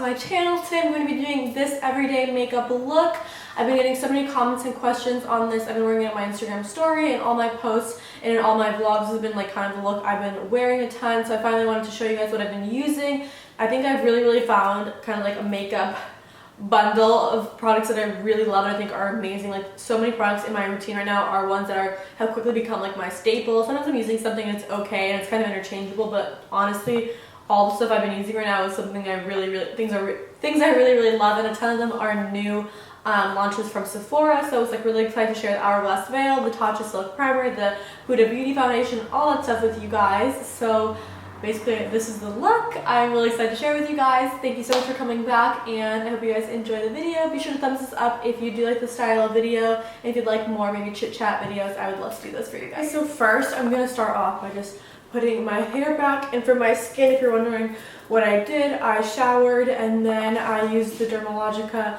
my channel. Today I'm going to be doing this everyday makeup look. I've been getting so many comments and questions on this. I've been wearing it on my Instagram story and all my posts and in all my vlogs. This has been like kind of the look I've been wearing a ton, so I finally wanted to show you guys what I've been using. I think I've really found kind of like a makeup bundle of products that I really love and I think are amazing. Like, so many products in my routine right now are ones that have quickly become like my staple. Sometimes I'm using something and it's okay and it's kind of interchangeable, but honestly all the stuff I've been using right now is something I things I really love, and a ton of them are new launches from Sephora. So I was like really excited to share the Hourglass Veil, the Tatcha Silk Primer, the Huda Beauty Foundation, all that stuff with you guys. So basically this is the look I'm really excited to share with you guys. Thank you so much for coming back, and I hope you guys enjoy the video. Be sure to thumbs this up if you do like the style of video, and if you'd like more maybe chit chat videos, I would love to do this for you guys. So first I'm going to start off by just putting my hair back, and for my skin, if you're wondering what I did, I showered and then I used the Dermalogica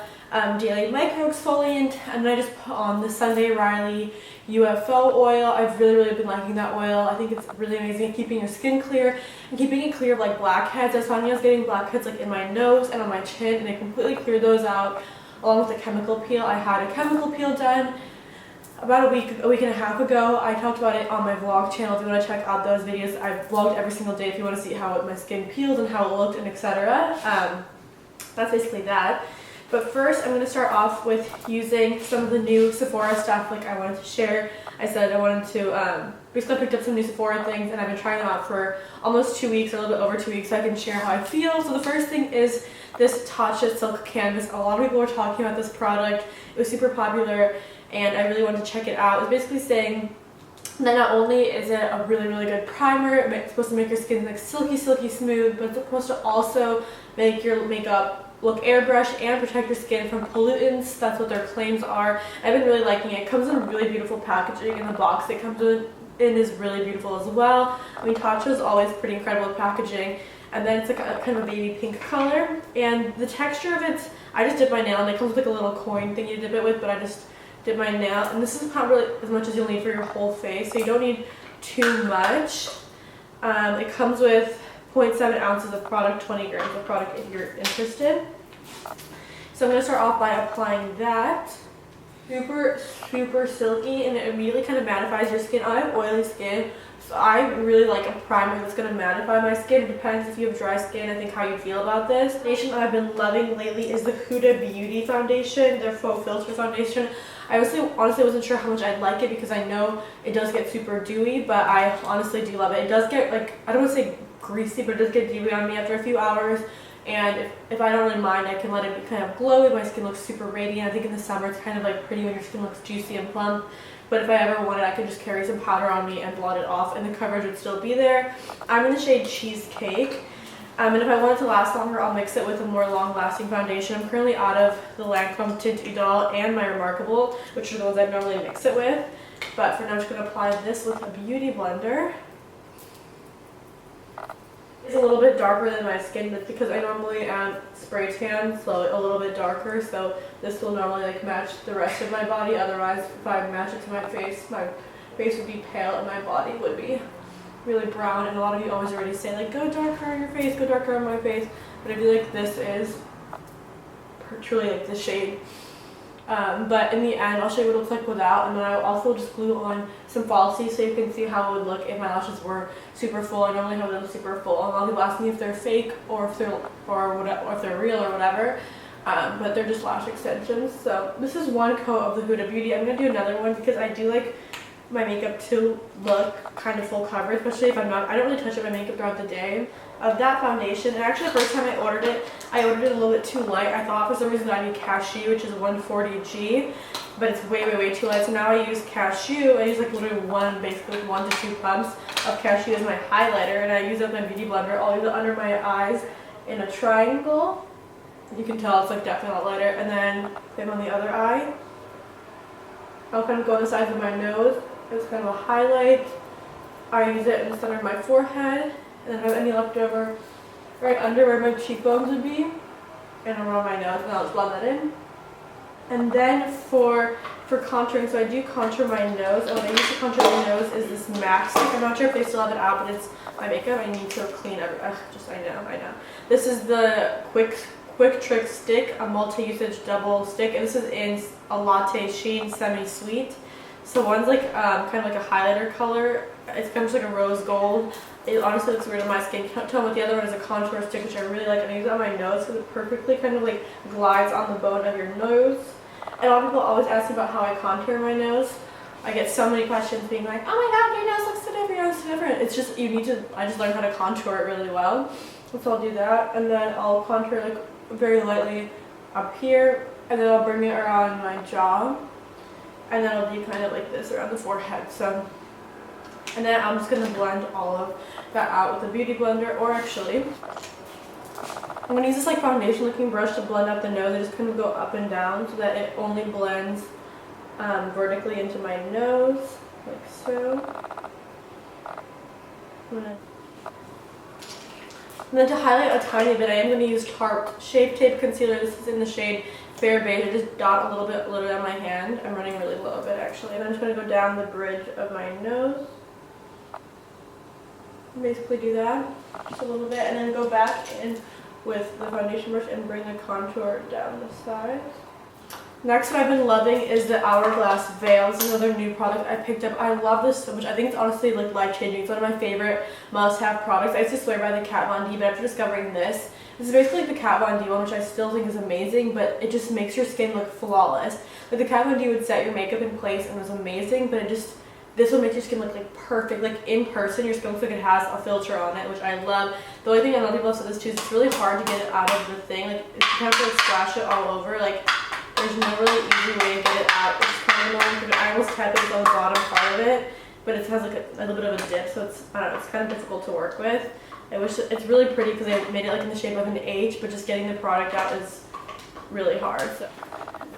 Daily Micro Exfoliant, and then I just put on the Sunday Riley UFO oil. I've really been liking that oil. I think it's really amazing at keeping your skin clear and keeping it clear of like blackheads. I was finding I was getting blackheads like in my nose and on my chin, and it completely cleared those out along with the chemical peel. I had a chemical peel done about a week and a half ago. I talked about it on my vlog channel. If you want to check out those videos, I've vlogged every single day if you want to see how my skin peeled and how it looked and etc. That's basically that. But first I'm going to start off with using some of the new Sephora stuff like I wanted to share. I said I wanted to, basically I picked up some new Sephora things and I've been trying them out for almost 2 weeks, or a little bit over 2 weeks, so I can share how I feel. So the first thing is this Tatcha Silk Canvas. A lot of people were talking about this product. It was super popular and I really wanted to check it out. It's basically saying that not only is it a really good primer, it's supposed to make your skin like silky smooth, but it's supposed to also make your makeup look airbrushed and protect your skin from pollutants. That's what their claims are. I've been really liking it. It comes in really beautiful packaging, and the box it comes in is really beautiful as well. I mean, Tatcha is always pretty incredible with packaging. And then it's like a kind of a baby pink color, and the texture of it, I just dipped my nail, and it comes with like a little coin thing you dip it with, but I just dip my nail, and this is not really as much as you'll need for your whole face, so you don't need too much. It comes with 0.7 ounces of product, 20 grams of product if you're interested. So I'm going to start off by applying that. Super silky, and it immediately kind of mattifies your skin. I have oily skin, so I really like a primer that's going to mattify my skin. It depends if you have dry skin, I think, how you feel about this. The foundation I've been loving lately is the Huda Beauty Foundation, their Faux Filter Foundation. I honestly wasn't sure how much I'd like it because I know it does get super dewy, but I honestly do love it. It does get, like, I don't want to say greasy, but it does get dewy on me after a few hours. And if I don't really mind, I can let it be kind of glowy. My skin looks super radiant. I think in the summer it's kind of like pretty when your skin looks juicy and plump. But if I ever wanted, I could just carry some powder on me and blot it off, and the coverage would still be there. I'm in the shade Cheesecake. And if I want it to last longer, I'll mix it with a more long-lasting foundation. I'm currently out of the Lancome Tint Idole and my Remarkable, which are the ones I normally mix it with. But for now, I'm just going to apply this with a beauty blender. It's a little bit darker than my skin, but because I normally spray tan, so a little bit darker, so this will normally like match the rest of my body. Otherwise, if I match it to my face would be pale and my body would be really brown. And a lot of you always already say like, go darker on your face, go darker on my face, but I feel like this is truly like the shade. But in the end, I'll show you what it looks like without, and then I'll also just glue on some falsies so you can see how it would look if my lashes were super full. I normally have them super full, and a lot of people ask me if they're fake or if they're real or whatever, but they're just lash extensions. So this is one coat of the Huda Beauty. I'm going to do another one because I do like my makeup to look kind of full coverage, especially if I don't really touch up my makeup throughout the day. Of that foundation, and actually the first time I ordered it a little bit too light. I thought for some reason that I need Cashew, which is 140G, but it's way too light. So now I use Cashew. I use like literally basically 1 to 2 pumps of Cashew as my highlighter, and I use it with my beauty blender. I'll use it under my eyes in a triangle. You can tell it's like definitely a lot lighter, and then same on the other eye. I'll kind of go on the sides of my nose. It's kind of a highlight. I use it in the center of my forehead, and then if I have any left over right under where my cheekbones would be, and around my nose, and I'll just blend that in. And then for contouring, so I do contour my nose, and what I use to contour my nose is this MAC stick. I'm not sure if they still have it out, but it's my makeup. I need to clean every, I know. This is the Quick Trick Stick, a multi-usage double stick, and this is in a Latte Sheen Semi-Sweet. So one's like kind of like a highlighter color. It's kind of just like a rose gold. It honestly looks weird on my skin tone, but the other one is a contour stick, which I really like, and I use it on my nose because it perfectly kind of like glides on the bone of your nose. And a lot of people always ask me about how I contour my nose. I get so many questions being like, oh my god, your nose looks so different, your nose looks so different. It's just, I just learned how to contour it really well. So I'll do that, and then I'll contour like very lightly up here, and then I'll bring it around my jaw, and then I'll do kind of like this around the forehead. So, and then I'm just going to blend all of that out with a beauty blender, or actually, I'm going to use this like foundation looking brush to blend up the nose. I just kind of go up and down so that it only blends vertically into my nose, like so. And then to highlight a tiny bit, I am going to use Tarte Shape Tape Concealer. This is in the shade Fair Beige. I just dot a little bit on my hand. I'm running really low a bit actually. And I'm just going to go down the bridge of my nose. Basically do that just a little bit, and then go back in with the foundation brush and bring the contour down the sides. Next, what I've been loving is the Hourglass Veil. It's another new product I picked up. I love this so much. I think it's honestly like life-changing. It's one of my favorite must-have products. I used to swear by the Kat Von D, but after discovering this is basically like the Kat Von D one, which I still think is amazing, but it just makes your skin look flawless. Like the Kat Von D would set your makeup in place and was amazing, but this will make your skin look like perfect. Like in person, your skin looks like it has a filter on it, which I love. The only thing I know people have said this too is it's really hard to get it out of the thing. Like you kind of like splash it all over. Like there's no really easy way to get it out. It's kind of annoying. I almost type it on the bottom part of it, but it has like a little bit of a dip, so it's, I don't know, it's kind of difficult to work with. I wish it's really pretty because I made it like in the shape of an H, but just getting the product out is really hard. So.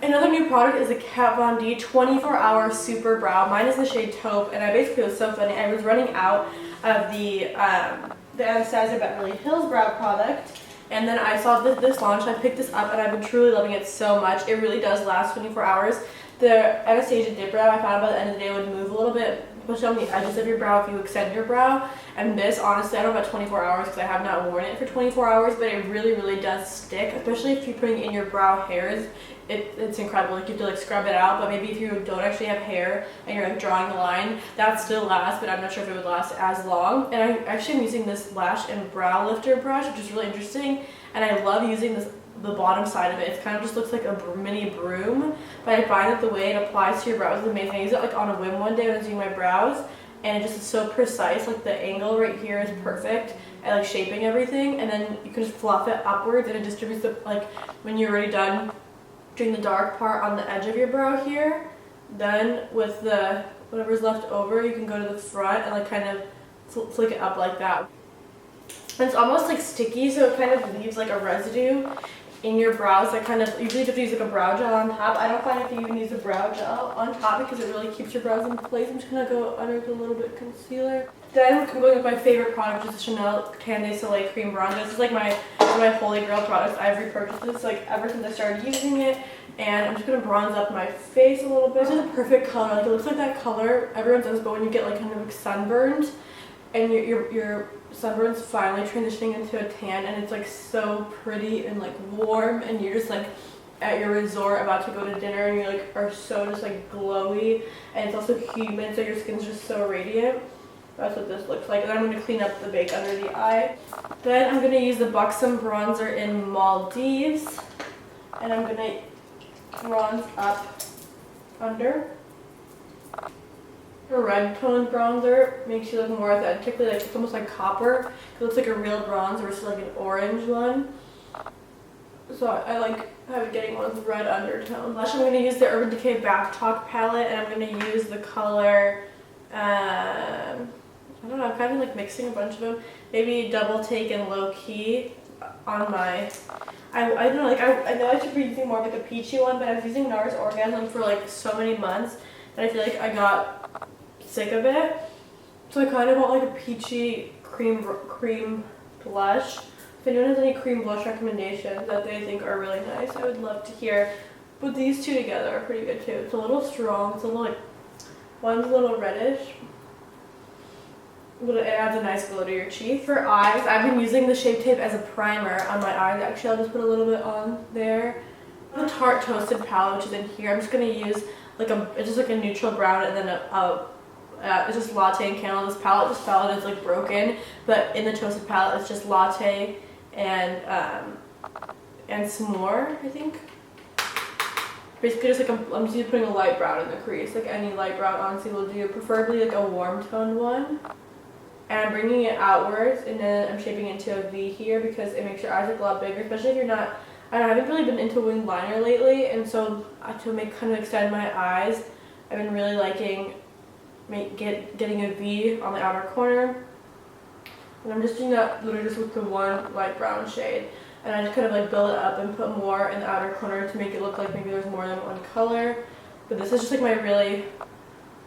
Another new product is a Kat Von D 24-hour Super Brow. Mine is the shade Taupe, and it was so funny. I was running out of the Anastasia Beverly Hills brow product, and then I saw this launch. I picked this up, and I've been truly loving it so much. It really does last 24 hours. The Anastasia Dip Brow, I found by the end of the day would move a little bit, especially on the edges of your brow if you extend your brow. And this, honestly, I don't know about 24 hours because I have not worn it for 24 hours, but it really, really does stick, especially if you're putting in your brow hairs. It's incredible. Like you have to like scrub it out, but maybe if you don't actually have hair and you're like drawing the line, that still lasts, but I'm not sure if it would last as long. And I actually am using this lash and brow lifter brush, which is really interesting, and I love using the bottom side of it. It kind of just looks like a mini broom, but I find that the way it applies to your brows is amazing. I used it like on a whim one day when I was doing my brows, and it just is so precise. Like the angle right here is perfect at like shaping everything, and then you can just fluff it upwards, and it distributes the, like when you're already done doing the dark part on the edge of your brow here, then with the whatever's left over, you can go to the front and like kind of flick it up like that. And it's almost like sticky, so it kind of leaves like a residue in your brows. That kind of, usually you have to use like a brow gel on top. I don't find if you even use a brow gel on top because it really keeps your brows in place. I'm just gonna go under with a little bit of concealer. Then I'm going with my favorite product, which is the Chanel Candé Soleil Cream Bronzer. This is like one of my holy grail products. I've repurchased this like ever since I started using it, and I'm just gonna bronze up my face a little bit. This is a perfect color. Like it looks like that color everyone does, but when you get like kind of like sunburned, and your sunburn's finally transitioning into a tan, and it's like so pretty and like warm, and you're just like at your resort about to go to dinner, and you like are so just like glowy, and it's also humid, so your skin's just so radiant. That's what this looks like. And then I'm going to clean up the bake under the eye. Then I'm going to use the Buxom bronzer in Maldives, and I'm going to bronze up under. A red toned bronzer makes you look more authentically, like it's almost like copper. It looks like a real bronze versus like an orange one. So I like getting one with red undertone. Blush, I'm going to use the Urban Decay Back Talk palette, and I'm going to use the color, I don't know, I'm kind of like mixing a bunch of them. Maybe Double Take and Low Key on my, I don't know, like I know I should be using more of like a peachy one, but I was using NARS Orgasm for like so many months, and I feel like I got sick of it. So I kind of want like a peachy cream blush. If anyone has any cream blush recommendations that they think are really nice, I would love to hear. But these two together are pretty good too. It's a little strong, it's a little like, one's a little reddish. but it adds a nice glow to your cheek. For eyes, I've been using the Shape Tape as a primer on my eyes. Actually, I'll just put a little bit on there. The Tarte Toasted palette, which is in here, I'm just going to use like it's just like a neutral brown and then it's just latte and candle. This palette is like broken, but in the Toasted palette it's just latte and s'more, I think. Basically just like I'm just putting a light brown in the crease, like any light brown honestly will do, preferably like a warm toned one. And I'm bringing it outwards and then I'm shaping it into a V here because it makes your eyes look a lot bigger, especially if you're not, I haven't really been into winged liner lately, and so to make kind of extend my eyes, I've been really liking getting a V on the outer corner. And I'm just doing that literally just with the one light brown shade. And I just kind of like build it up and put more in the outer corner to make it look like maybe there's more than one color. But this is just like my really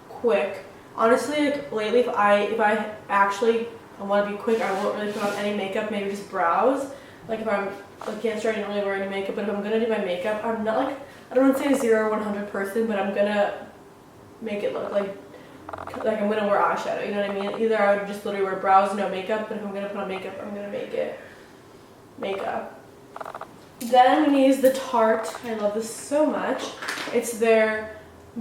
quick. Honestly, like lately, if I actually want to be quick, I won't really put on any makeup, maybe just brows. Like if I'm like yesterday, I didn't really wear any makeup, but if I'm gonna do my makeup, I'm not like, I don't want to say a 0 or 100 person, but I'm gonna make it look like I'm gonna wear eyeshadow, you know what I mean? Either I would just literally wear brows, no makeup, but if I'm gonna put on makeup, I'm gonna make it makeup. Then I'm gonna use the Tarte. I love this so much. It's their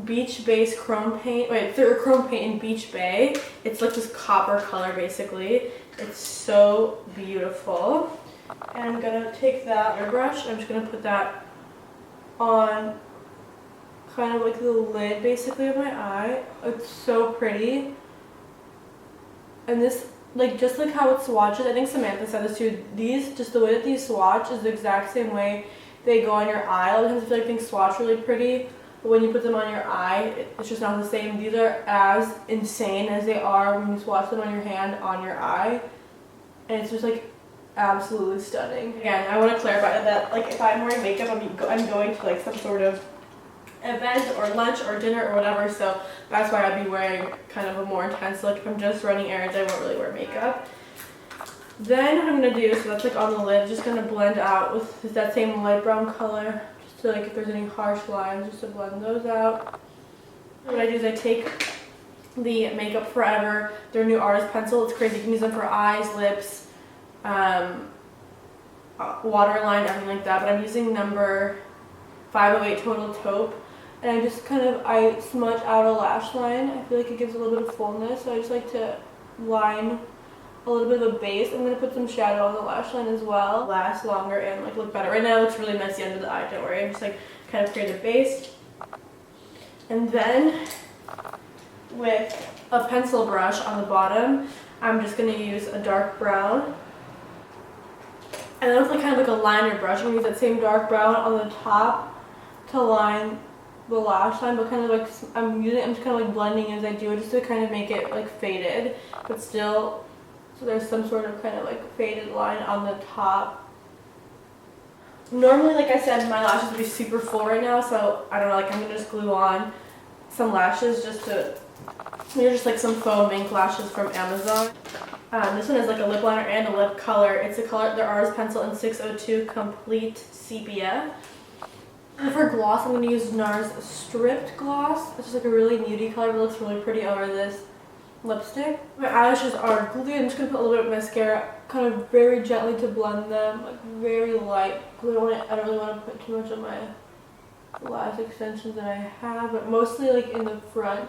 Beach Base Chrome Paint. Wait, it's their Chrome Paint in Beach Bay. It's like this copper color basically. It's so beautiful. And I'm gonna take that airbrush. I'm just gonna put that on kind of like the lid basically of my eye. It's so pretty. And this, like, just like how it swatches, I think Samantha said this too, just the way that these swatch is the exact same way they go on your eye. A lot of times I feel like things swatch really pretty, but when you put them on your eye, it's just not the same. These are as insane as they are when you swatch them on your hand on your eye, and it's just like absolutely stunning. Again, I want to clarify that like if I'm wearing makeup, I'm going to like some sort of event or lunch or dinner or whatever, so that's why I'd be wearing kind of a more intense look. If I'm just running errands, I won't really wear makeup. Then what I'm going to do, so that's like on the lid, just going to blend out with that same light brown color, just to like if there's any harsh lines, just to blend those out. What I do is I take the Makeup Forever, their new artist pencil. It's crazy, you can use them for eyes, lips, waterline, everything like that, but I'm using number 508 Total Taupe. And I just I smudge out a lash line. I feel like it gives a little bit of fullness, so I just like to line a little bit of a base. I'm going to put some shadow on the lash line as well. Last longer and like look better. Right now it looks really messy under the eye, don't worry. I'm just like kind of create a base. And then with a pencil brush on the bottom, I'm just going to use a dark brown. And then with like kind of like a liner brush, I'm going to use that same dark brown on the top to line the lash line, but kind of like I'm just kind of like blending as I do it, just to kind of make it like faded, but still, so there's some sort of kind of like faded line on the top. Normally, like I said, my lashes would be super full right now, so I don't know, like I'm gonna just glue on some lashes just to, they're just like some foam ink lashes from Amazon. This one is like a lip liner and a lip color. It's a color, their artist pencil in 602 Complete Sepia. And for gloss, I'm going to use NARS Stripped Gloss. It's just like a really nudie color, but it looks really pretty over this lipstick. My eyelashes are glued. I'm just going to put a little bit of mascara, kind of very gently to blend them, like very light. I don't really want to put too much of my lash extensions that I have, but mostly like in the front.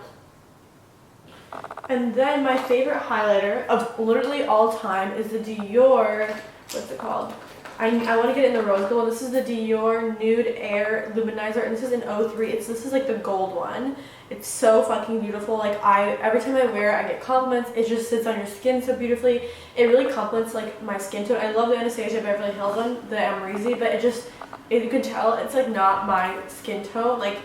And then my favorite highlighter of literally all time is the Dior, what's it called? I want to get it in the rose gold. This is the Dior Nude Air Luminizer, and this is in 03. This is like the gold one. It's so fucking beautiful. Like every time I wear it, I get compliments. It just sits on your skin so beautifully. It really complements like my skin tone. I love the Anastasia Beverly Hills one, the Amrezy, but you can tell it's like not my skin tone. Like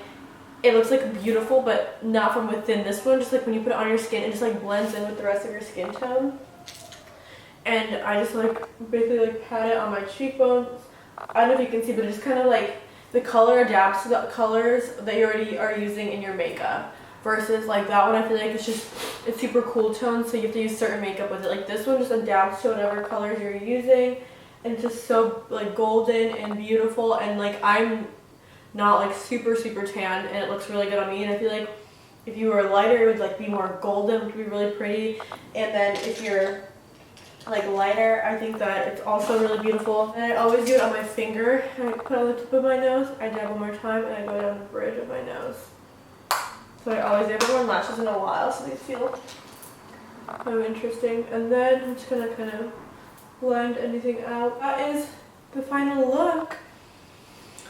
it looks like beautiful, but not from within. This one, just like when you put it on your skin, it just like blends in with the rest of your skin tone. And I just like basically like pat it on my cheekbones. I don't know if you can see, but it just kind of like the color adapts to the colors that you already are using in your makeup. Versus like that one, I feel like it's super cool tone, so you have to use certain makeup with it. Like this one just adapts to whatever colors you're using, and it's just so like golden and beautiful. And like I'm not like super tan, and it looks really good on me. And I feel like if you were lighter, it would like be more golden, which would be really pretty. And then if you're like lighter, I think that it's also really beautiful. And I always do it on my finger. I put it on the tip of my nose, I dab one more time, and I go down the bridge of my nose. So I always do. I haven't worn lashes in a while, so these feel kind of interesting. And then I'm just gonna kind of blend anything out. That is the final look.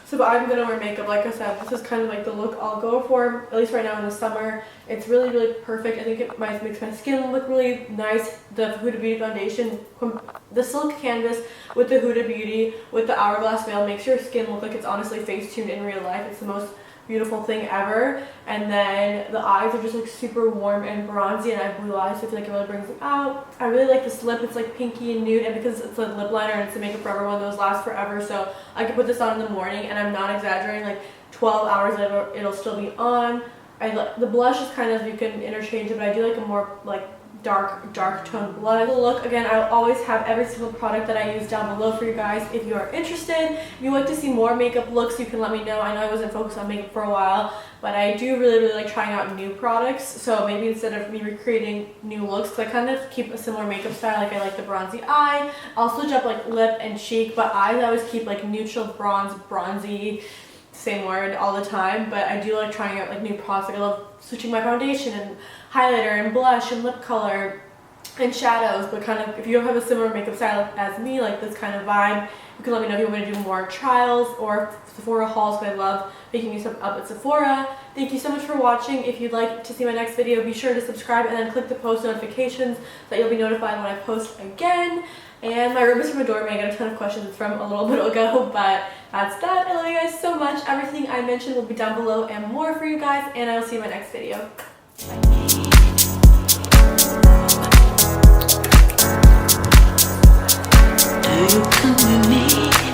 So I'm gonna wear makeup, like I said, this is kind of like the look I'll go for, at least right now in the summer. It's really, really perfect. I think it makes my skin look really nice. The Huda Beauty foundation, the silk canvas with the Huda Beauty, with the hourglass veil, makes your skin look like it's honestly face-tuned in real life. It's the most beautiful thing ever. And then the eyes are just like super warm and bronzy, and I have blue eyes, so I feel like it really brings them out. I really like this lip. It's like pinky and nude, and because it's a lip liner and it's a Makeup Forever one, those last forever, so I can put this on in the morning, and I'm not exaggerating, like 12 hours later it'll still be on. The blush is kind of, you can interchange it, but I do like a more like dark tone blush. The look, again, I will always have every single product that I use down below for you guys if you are interested. If you like to see more makeup looks, you can let me know. I know I wasn't focused on makeup for a while, but I do really, really like trying out new products. So maybe instead of me recreating new looks, because I kind of keep a similar makeup style, like I like the bronzy eye. I'll switch up like lip and cheek, but eyes I always keep like neutral bronze, bronzy, same word all the time. But I do like trying out like new products. Like I love switching my foundation and highlighter and blush and lip color and shadows. But kind of, if you don't have a similar makeup style as me, like this kind of vibe, you can let me know if you want me to do more trials or Sephora hauls, because I love making you stuff up at Sephora. Thank you so much for watching. If you'd like to see my next video, be sure to subscribe and then click the post notifications so that you'll be notified when I post again. And my room is from a doorman. I got a ton of questions from a little bit ago, but that's that. I love you guys so much. Everything I mentioned will be down below and more for you guys, and I will see you in my next video. Bye.